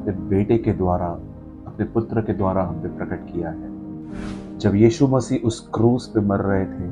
अपने बेटे के द्वारा, अपने पुत्र के द्वारा हम पे प्रकट किया है। जब यीशु मसीह उस क्रूस पे मर रहे थे,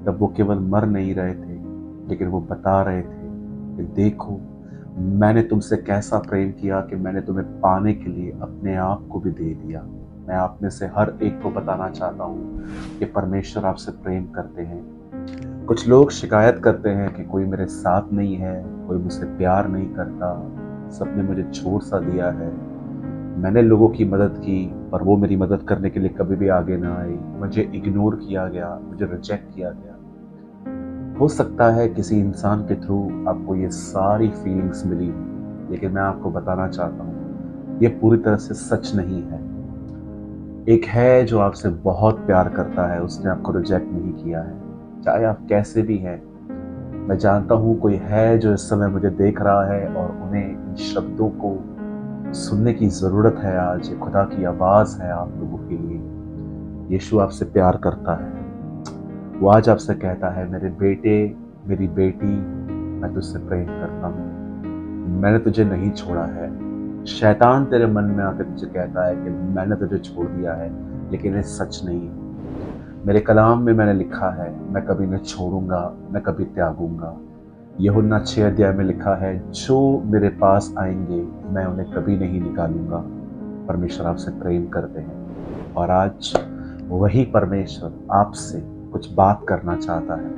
तब वो केवल मर नहीं रहे थे, लेकिन वो बता रहे थे कि देखो, मैंने तुमसे कैसा प्रेम किया कि मैंने तुम्हें पाने के लिए अपने आप को भी दे दिया। मैं आप में से हर एक को बताना चाहता हूँ कि परमेश्वर आपसे प्रेम करते हैं। कुछ लोग शिकायत करते हैं कि कोई मेरे साथ नहीं है, कोई मुझसे प्यार नहीं करता, सबने मुझे छोड़ सा दिया है। मैंने लोगों की मदद की, पर वो मेरी मदद करने के लिए कभी भी आगे ना आए। मुझे इग्नोर किया गया, मुझे रिजेक्ट किया गया। हो सकता है किसी इंसान के थ्रू आपको ये सारी फीलिंग्स मिली, लेकिन मैं आपको बताना चाहता हूँ ये पूरी तरह से सच नहीं है। एक है जो आपसे बहुत प्यार करता है, उसने आपको रिजेक्ट नहीं किया है, चाहे आप कैसे भी हैं। मैं जानता हूँ कोई है जो इस समय मुझे देख रहा है और उन्हें इन शब्दों को सुनने की ज़रूरत है। आज ये खुदा की आवाज़ है आप लोगों के लिए। यीशु आपसे प्यार करता है। वो आज आपसे कहता है, मेरे बेटे, मेरी बेटी, मैं तुझसे प्रेम करता हूँ, मैंने तुझे नहीं छोड़ा है। शैतान तेरे मन में आकर तुझे कहता है कि मैंने तुझे छोड़ दिया है, लेकिन ये सच नहीं है। मेरे कलाम में मैंने लिखा है, मैं कभी न छोड़ूंगा, न कभी त्यागूंगा। यूहन्ना 6 अध्याय में लिखा है, जो मेरे पास आएंगे मैं उन्हें कभी नहीं निकालूंगा। परमेश्वर आपसे प्रेम करते हैं और आज वही परमेश्वर आपसे कुछ बात करना चाहता है,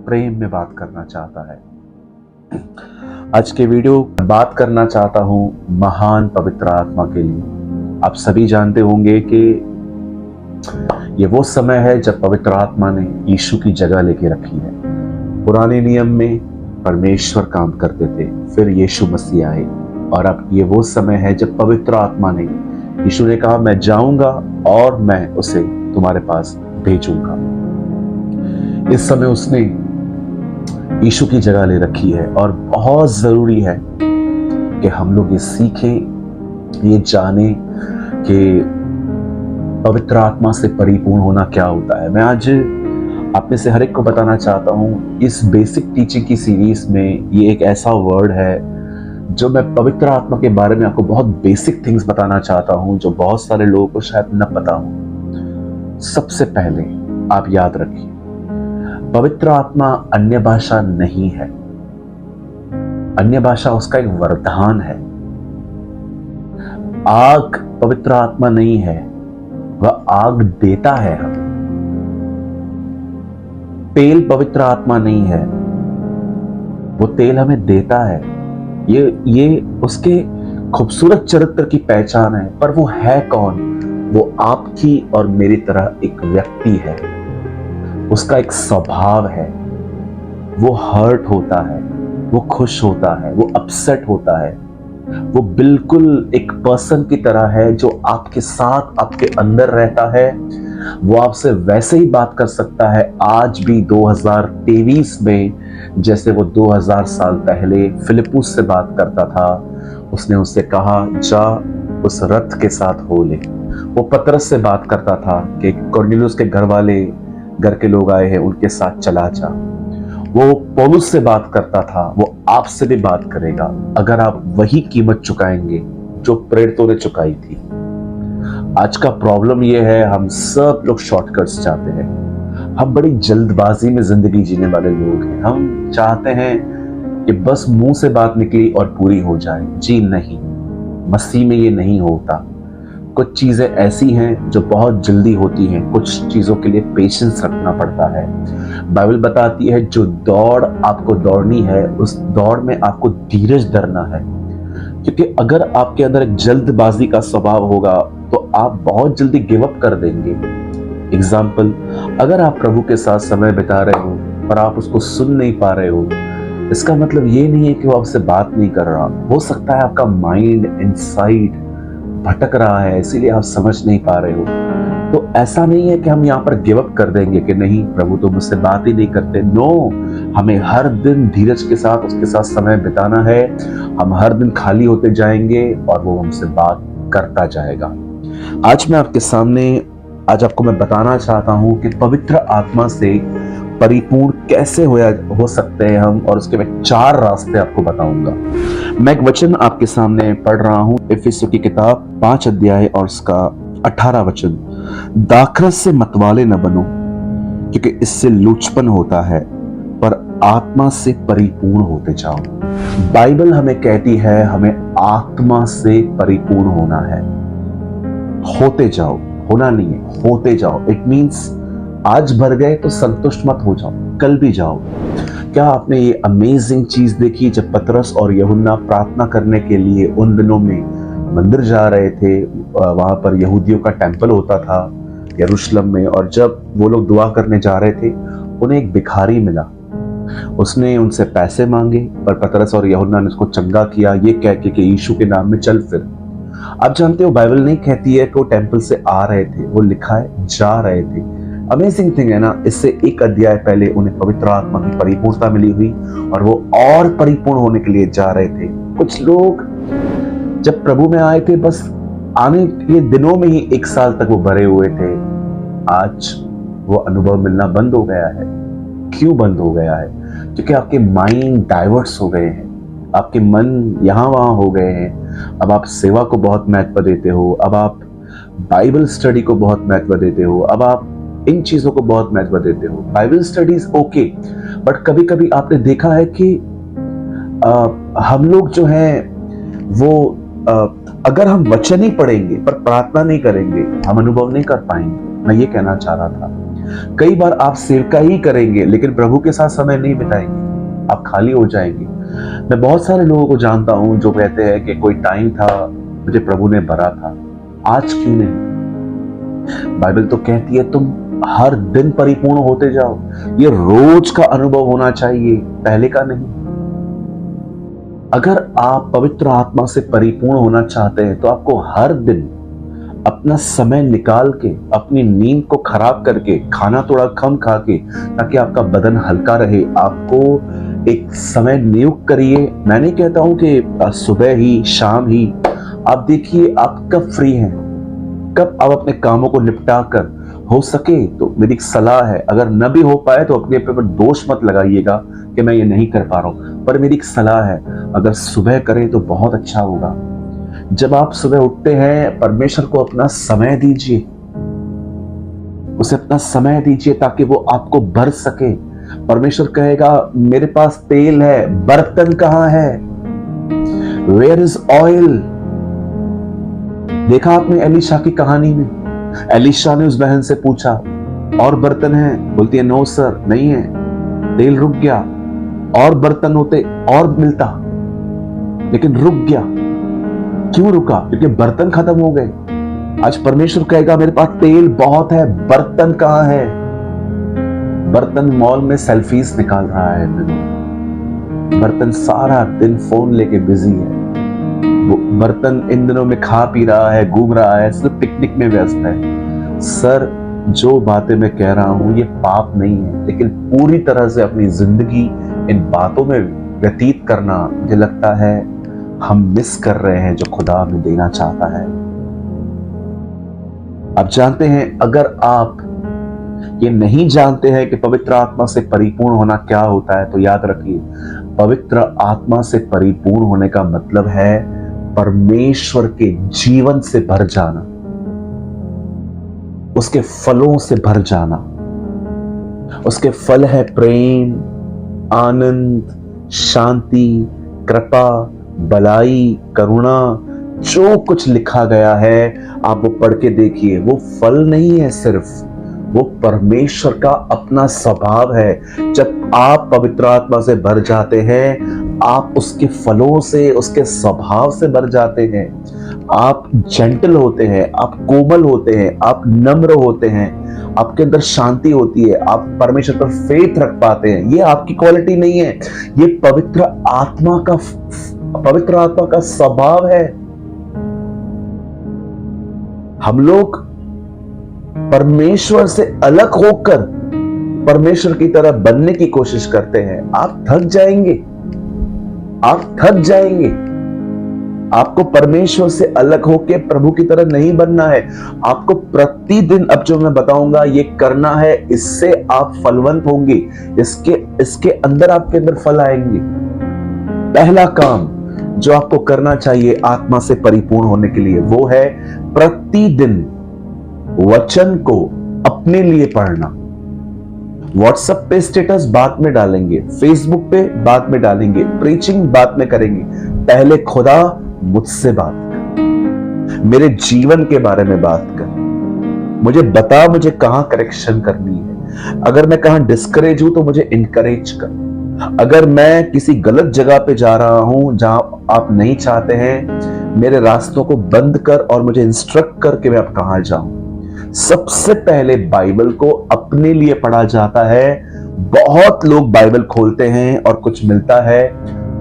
प्रेम में बात करना चाहता है। आज के वीडियो में बात करना चाहता हूँ महान पवित्र आत्मा के लिए। आप सभी जानते होंगे कि ये वो समय है जब पवित्र आत्मा ने यीशु की जगह लेके रखी है। पुराने नियम में परमेश्वर काम करते थे, फिर यीशु मसीह आए, और अब ये वो समय है जब पवित्र आत्मा ने, यीशु ने कहा, मैं जाऊंगा और मैं उसे तुम्हारे पास भेजूंगा। इस समय उसने यीशु की जगह ले रखी है और बहुत जरूरी है कि हम लोग ये सीखें, ये जाने कि पवित्र आत्मा से परिपूर्ण होना क्या होता है। मैं आज आप में से हर एक को बताना चाहता हूँ, इस बेसिक टीचिंग की सीरीज में ये एक ऐसा वर्ड है जो मैं पवित्र आत्मा के बारे में आपको बहुत बेसिक थिंग्स बताना चाहता हूँ, जो बहुत सारे लोगों को शायद न पता हो। सबसे पहले आप याद रखिए, पवित्र आत्मा अन्य भाषा नहीं है। अन्य भाषा उसका एक वरदान है। आग पवित्र आत्मा नहीं है, वह आग देता है हमें। तेल पवित्र आत्मा नहीं है, वो तेल हमें देता है। ये उसके खूबसूरत चरित्र की पहचान है। पर वो है कौन? वो आपकी और मेरी तरह एक व्यक्ति है। उसका एक स्वभाव है। वो हर्ट होता है, वो खुश होता है, वो अपसेट होता है। वो बिल्कुल एक पर्सन की तरह है जो आपके साथ, आपके अंदर रहता है। वो आपसे वैसे ही बात कर सकता है आज भी 2023 में, जैसे वो 2000 साल पहले फिलिप्पुस से बात करता था। उसने उससे कहा, जा उस रथ के साथ हो ले। वो पतरस से बात करता था कि कुरनेलियुस के घर के लोग आए हैं, उनके साथ चला जा। वो पौलुस से बात करता था, वो आपसे भी बात करेगा अगर आप वही कीमत चुकाएंगे जो प्रेरितों ने चुकाई थी। आज का प्रॉब्लम ये है, हम सब लोग शॉर्टकट्स चाहते हैं। हम बड़ी जल्दबाजी में जिंदगी जीने वाले लोग हैं। हम चाहते हैं कि बस मुंह से बात निकली और पूरी हो जाए। जी नहीं, मसीह में ये नहीं होता। कुछ चीजें ऐसी हैं जो बहुत जल्दी होती हैं, कुछ चीजों के लिए पेशेंस रखना पड़ता है। बाइबल बताती है, जो दौड़ आपको दौड़नी है, उस दौड़ में आपको धीरज धरना है। क्योंकि अगर आपके अंदर एक जल्दबाजी का स्वभाव होगा तो आप बहुत जल्दी गिव अप कर देंगे। एग्जाम्पल, अगर आप प्रभु के साथ समय बिता रहे हो पर आप उसको सुन नहीं पा रहे हो, इसका मतलब ये नहीं है कि वो आपसे बात नहीं कर रहा। हो सकता है आपका माइंड इनसाइड भटक रहा है, इसीलिए आप समझ नहीं पा रहे हो। तो ऐसा नहीं है कि हम यहाँ पर गिव अप कर देंगे कि नहीं, प्रभु तो मुझसे बात ही नहीं करते। नो, हमें हर दिन धीरज के साथ उसके साथ समय बिताना है। हम हर दिन खाली होते जाएंगे और वो हमसे बात करता जाएगा। आज मैं आपके सामने, आज आपको मैं बताना चाहता हूं कि पवित्र आत्मा से परिपूर्ण कैसे हो सकते हैं हम, और उसके मैं 4 रास्ते आपको बताऊंगा। मैं एक वचन आपके सामने पढ़ रहा हूं, इफिसियों की किताब 5 अध्याय और उसका 18 वचन। दाखरस से मतवाले न बनो, क्योंकि इससे लूचपन होता है, पर आत्मा से परिपूर्ण होते जाओ। बाइबल हमें कहती है हमें आत्मा से परिपूर्ण होना है। होते जाओ, होना नहीं है, होते जाओ। इट मीन्स आज भर गए तो संतुष्ट मत हो जाओ, कल भी जाओ। क्या आपने ये अमेजिंग चीज देखी जब पतरस और यूहन्ना प्रार्थना करने के लिए उन दिनों में मंदिर जा रहे थे? वहां पर यहूदियों का टेंपल होता था यरूशलेम में, और जब वो लोग दुआ करने जा रहे थे उन्हें एक भिखारी मिला। उसने उनसे पैसे मांगे, पर पतरस और यूहन्ना ने उसको चंगा किया ये कह के कि यीशु के नाम में चल फिर। आप जानते हो बाइबल नहीं कहती है कि वो टेंपल से आ रहे थे, वो लिखा है जा रहे थे। अमेजिंग थिंग है ना। इससे एक अध्याय पहले उन्हें पवित्र आत्मा की परिपूर्णता मिली हुई और वो और परिपूर्ण होने के लिए जा रहे थे। कुछ लोग जब प्रभु में आए थे बस आने के दिनों में ही 1 साल तक वो भरे हुए थे। आज वो अनुभव मिलना बंद हो गया है। क्यों बंद हो गया है? क्योंकि आपके माइंड डाइवर्ट्स हो गए हैं, आपके मन यहां वहां हो गए हैं। अब आप सेवा को बहुत महत्व देते हो, अब आप बाइबल स्टडी को बहुत महत्व देते हो, अब आप इन चीजों को बहुत महत्व देते हो। बाइबल स्टडीज ओके, बट कभी कभी आपने देखा है कि हम लोग जो हैं वो अगर हम वचन ही पढ़ेंगे पर प्रार्थना नहीं करेंगे, हम अनुभव नहीं कर पाएंगे। मैं ये कहना चाह रहा था, कई बार आप सेवका ही करेंगे लेकिन प्रभु के साथ समय नहीं बिताएंगे, आप खाली हो जाएंगे। मैं बहुत सारे लोगों को जानता हूं जो कहते हैं कि कोई टाइम था मुझे प्रभु ने भरा था, आज क्यों नहीं? बाइबल तो कहती है तुम हर दिन परिपूर्ण होते जाओ। ये रोज का अनुभव होना चाहिए, पहले का नहीं। अगर आप पवित्र आत्मा से परिपूर्ण होना चाहते हैं तो आपको हर दिन अपना समय निकाल के, अपनी नींद को खराब करके, खाना थोड़ा कम खा के, ताकि आपका बदन हल्का रहे, आपको एक समय नियुक्त करिए। मैं नहीं कहता हूं कि सुबह ही शाम ही। आप देखिए आप कब फ्री हैं, कब आप अपने कामों को निपटा कर, हो सके तो मेरी सलाह है, अगर न भी हो पाए तो अपने पर दोष मत लगाइएगा कि मैं ये नहीं कर पा रहा हूं, पर मेरी एक सलाह है, अगर सुबह करें तो बहुत अच्छा होगा। जब आप सुबह उठते हैं परमेश्वर को अपना समय दीजिए, उसे अपना समय दीजिए ताकि वो आपको भर सके। परमेश्वर कहेगा मेरे पास तेल है, बर्तन कहां है? Where is oil? देखा आपने एलिशा की कहानी में, एलिशा ने उस बहन से पूछा और बर्तन है? बोलती है नो सर, नहीं है। तेल रुक गया, और बर्तन होते और मिलता, लेकिन रुक गया। क्यों रुका? क्योंकि बर्तन खत्म हो गए। आज परमेश्वर कहेगा मेरे पास तेल बहुत है, बर्तन कहां है? बर्तन मॉल में सेल्फीज निकाल रहा है, बर्तन सारा दिन फोन लेके बिजी है, वो बर्तन इन दिनों में खा पी रहा है, घूम रहा है, सिर्फ पिकनिक में व्यस्त है। सर जो बातें मैं कह रहा हूं ये पाप नहीं है, लेकिन पूरी तरह से अपनी जिंदगी इन बातों में व्यतीत करना, मुझे लगता है हम मिस कर रहे हैं जो खुदा हमें देना चाहता है। आप जानते हैं, अगर आप ये नहीं जानते हैं कि पवित्र आत्मा से परिपूर्ण होना क्या होता है, तो याद रखिए, पवित्र आत्मा से परिपूर्ण होने का मतलब है परमेश्वर के जीवन से भर जाना, उसके फलों से भर जाना। उसके फल है प्रेम, आनंद, शांति, कृपा, भलाई, करुणा। जो कुछ लिखा गया है आप वो पढ़ के देखिए, वो फल नहीं है सिर्फ, वो परमेश्वर का अपना स्वभाव है। जब आप पवित्र आत्मा से भर जाते हैं, आप उसके फलों से, उसके स्वभाव से भर जाते हैं। आप जेंटल होते हैं, आप कोमल होते हैं, आप नम्र होते हैं, आपके अंदर शांति होती है, आप परमेश्वर पर फेथ रख पाते हैं। ये आपकी क्वालिटी नहीं है, ये पवित्र आत्मा का स्वभाव है। हम लोग परमेश्वर से अलग होकर परमेश्वर की तरह बनने की कोशिश करते हैं। आप थक जाएंगे, आप थक जाएंगे। आपको परमेश्वर से अलग होके प्रभु की तरह नहीं बनना है। आपको प्रतिदिन, अब जो मैं बताऊंगा, ये करना है। इससे आप फलवंत होंगे। इसके अंदर आपके अंदर फल आएंगे। पहला काम जो आपको करना चाहिए आत्मा से परिपूर्ण होने के लिए, वो है प्रतिदिन वचन को अपने लिए पढ़ना। व्हाट्सएप पे स्टेटस बाद में डालेंगे, फेसबुक पे बाद में डालेंगे, प्रीचिंग बाद में करेंगे। पहले खुदा मुझसे बात कर, मेरे जीवन के बारे में बात कर, मुझे बता मुझे कहां करेक्शन करनी है। अगर मैं कहां डिस्करेज हूं तो मुझे इंकरेज कर। अगर मैं किसी गलत जगह पे जा रहा हूं जहां आप नहीं चाहते हैं, मेरे रास्तों को बंद कर और मुझे इंस्ट्रक्ट कर कि मैं अब कहां जाऊं। सबसे पहले बाइबल को अपने लिए पढ़ा जाता है। बहुत लोग बाइबल खोलते हैं और कुछ मिलता है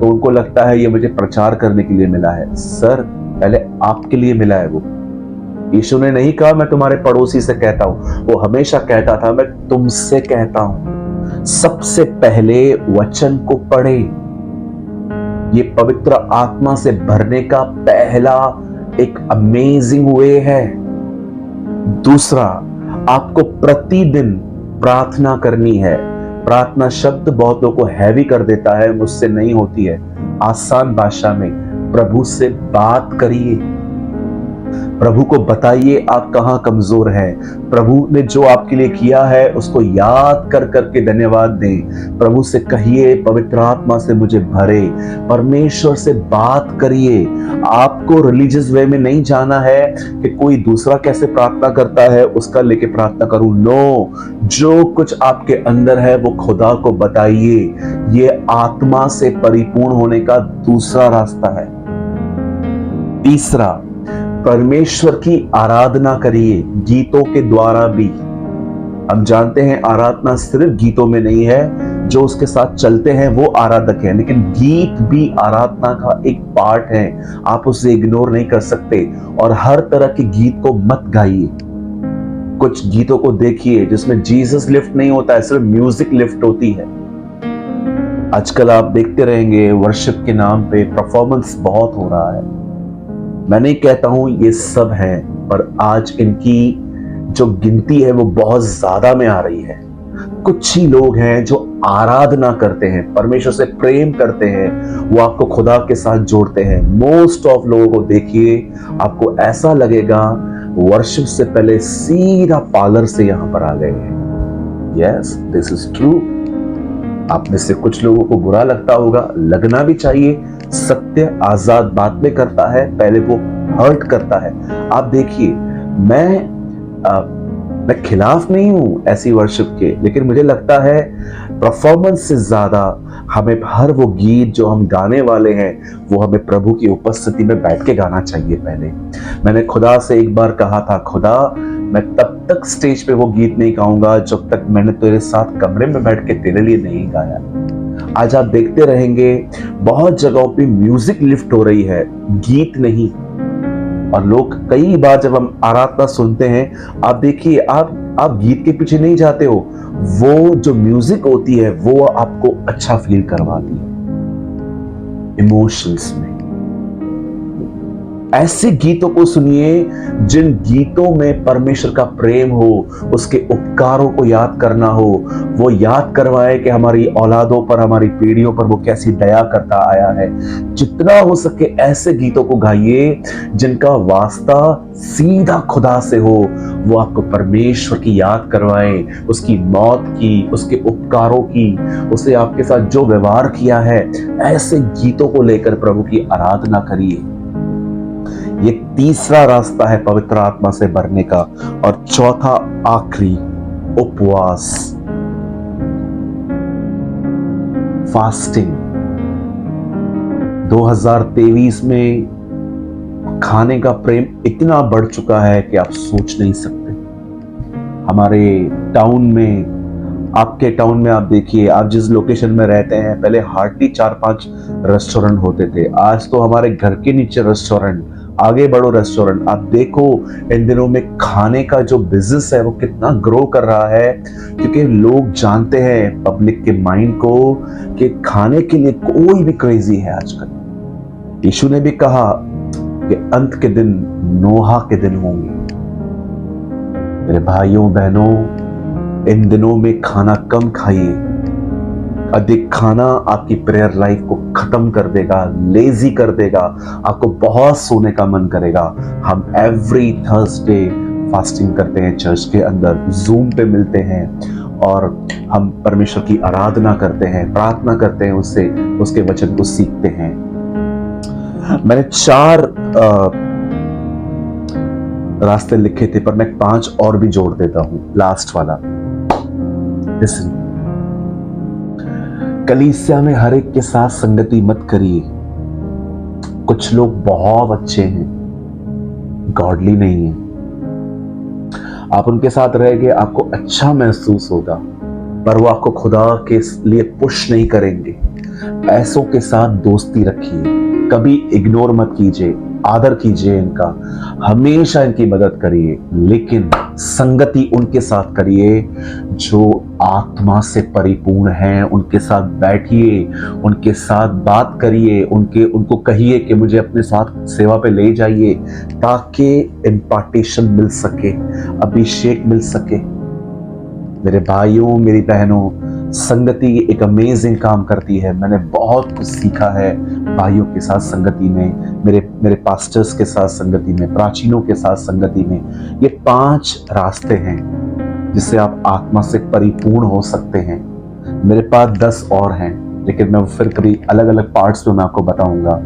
तो उनको लगता है ये मुझे प्रचार करने के लिए मिला है। सर, पहले आपके लिए मिला है वो। यीशु ने नहीं कहा मैं तुम्हारे पड़ोसी से कहता हूं, वो हमेशा कहता था मैं तुमसे कहता हूं। सबसे पहले वचन को पढ़े। ये पवित्र आत्मा से भरने का पहला एक अमेजिंग वे है। दूसरा, आपको प्रतिदिन प्रार्थना करनी है। प्रार्थना शब्द बहुत लोगों को हैवी कर देता है, मुझसे नहीं होती है। आसान भाषा में प्रभु से बात करिए। प्रभु को बताइए आप कहां कमजोर हैं। प्रभु ने जो आपके लिए किया है उसको याद कर करके धन्यवाद दें। प्रभु से कहिए पवित्र आत्मा से मुझे भरे। परमेश्वर से बात करिए। आपको रिलीजियस वे में नहीं जाना है कि कोई दूसरा कैसे प्रार्थना करता है उसका लेके प्रार्थना करूं। नो, जो कुछ आपके अंदर है वो खुदा को बताइए। ये आत्मा से परिपूर्ण होने का दूसरा रास्ता है। तीसरा, परमेश्वर की आराधना करिए गीतों के द्वारा भी। हम जानते हैं आराधना सिर्फ गीतों में नहीं है, जो उसके साथ चलते हैं वो आराधक है, लेकिन गीत भी आराधना का एक पार्ट है। आप उसे इग्नोर नहीं कर सकते। और हर तरह के गीत को मत गाइए। कुछ गीतों को देखिए जिसमें जीसस लिफ्ट नहीं होता है, सिर्फ म्यूजिक लिफ्ट होती है। आजकल आप देखते रहेंगे वर्शिप के नाम पे परफॉर्मेंस बहुत हो रहा है। मैं नहीं कहता हूं ये सब है, पर आज इनकी जो गिनती है वो बहुत ज्यादा में आ रही है। कुछ ही लोग हैं जो आराधना करते हैं, परमेश्वर से प्रेम करते हैं, वो आपको खुदा के साथ जोड़ते हैं। मोस्ट ऑफ लोगों को देखिए, आपको ऐसा लगेगा वर्शिप से पहले सीधा पार्लर से यहां पर आ गए हैं। Yes, this is true. आप में से कुछ लोगों को बुरा लगता होगा, लगना भी चाहिए। सत्य आजाद बात में करता है, पहले वो हर्ट करता है। आप देखिए, मैं खिलाफ नहीं हूं ऐसी वर्शिप के, लेकिन मुझे लगता है परफॉर्मेंस से ज्यादा हमें हर वो गीत जो हम गाने वाले हैं वो हमें प्रभु की उपस्थिति में बैठ के गाना चाहिए। पहले मैंने खुदा से एक बार कहा था, खुदा मैं तब तक स्टेज पे वो गीत नहीं गाऊंगा जब तक मैंने तेरे साथ कमरे में बैठ के तेरे लिए नहीं गाया। आज आप देखते रहेंगे बहुत जगहों पे म्यूजिक लिफ्ट हो रही है, गीत नहीं। और लोग कई बार जब हम आराधना सुनते हैं, आप देखिए, आप गीत के पीछे नहीं जाते हो, वो जो म्यूजिक होती है वो आपको अच्छा फील करवाती है इमोशंस में। ऐसे गीतों को सुनिए जिन गीतों में परमेश्वर का प्रेम हो, उसके उपकारों को याद करना हो। वो याद करवाए कि हमारी औलादों पर, हमारी पीढ़ियों पर वो कैसी दया करता आया है। जितना हो सके ऐसे गीतों को गाइए जिनका वास्ता सीधा खुदा से हो। वो आपको परमेश्वर की याद करवाए, उसकी मौत की, उसके उपकारों की, उसे आपके साथ जो व्यवहार किया है। ऐसे गीतों को लेकर प्रभु की आराधना करिए। ये तीसरा रास्ता है पवित्र आत्मा से भरने का। और चौथा, आखिरी, उपवास, फास्टिंग। 2023 में खाने का प्रेम इतना बढ़ चुका है कि आप सोच नहीं सकते। हमारे टाउन में, आपके टाउन में आप देखिए, आप जिस लोकेशन में रहते हैं, पहले हार्डली 4-5 रेस्टोरेंट होते थे। आज तो हमारे घर के नीचे रेस्टोरेंट, आगे बढ़ो रेस्टोरेंट। आप देखो इन दिनों में खाने का जो बिजनेस है वो कितना ग्रो कर रहा है, क्योंकि लोग जानते हैं पब्लिक के माइंड को कि खाने के लिए कोई भी क्रेजी है आजकल। यीशु ने भी कहा ये अंत के दिन नोहा के दिन होंगे। मेरे भाइयों बहनों, इन दिनों में खाना कम खाइए। अधिक खाना आपकी प्रेयर लाइफ को खत्म कर देगा, लेजी कर देगा, आपको बहुत सोने का मन करेगा। हम एवरी थर्सडे फास्टिंग करते हैं, चर्च के अंदर जूम पे मिलते हैं और हम परमेश्वर की आराधना करते हैं, प्रार्थना करते हैं, उससे उसके वचन को सीखते हैं। मैंने 4 रास्ते लिखे थे, पर मैं 5 और भी जोड़ देता हूं। लास्ट वाला, लिसन। कलीसिया में हर एक के साथ संगति मत करिए। कुछ लोग बहुत अच्छे हैं, गॉडली नहीं है। आप उनके साथ रहेंगे, आपको अच्छा महसूस होगा, पर वो आपको खुदा के लिए पुश नहीं करेंगे। ऐसों के साथ दोस्ती रखिए, कभी इग्नोर मत कीजिए, आदर कीजिए इनका, हमेशा इनकी मदद करिए, लेकिन संगति उनके साथ करिए जो आत्मा से परिपूर्ण हैं। उनके साथ बैठिए, उनके साथ बात करिए, उनको कहिए कि मुझे अपने साथ सेवा पे ले जाइए, ताकि इम्पार्टेशन मिल सके, अभिषेक मिल सके। मेरे भाइयों, मेरी बहनों, संगति एक अमेजिंग काम करती है। मैंने बहुत कुछ सीखा है भाइयों के साथ संगति में, मेरे पास्टर्स के साथ संगति में, प्राचीनों के साथ संगति में। ये 5 रास्ते हैं जिससे आप आत्मा से परिपूर्ण हो सकते हैं। मेरे पास 10 और हैं, लेकिन मैं फिर कभी अलग अलग पार्ट्स में मैं आपको बताऊंगा।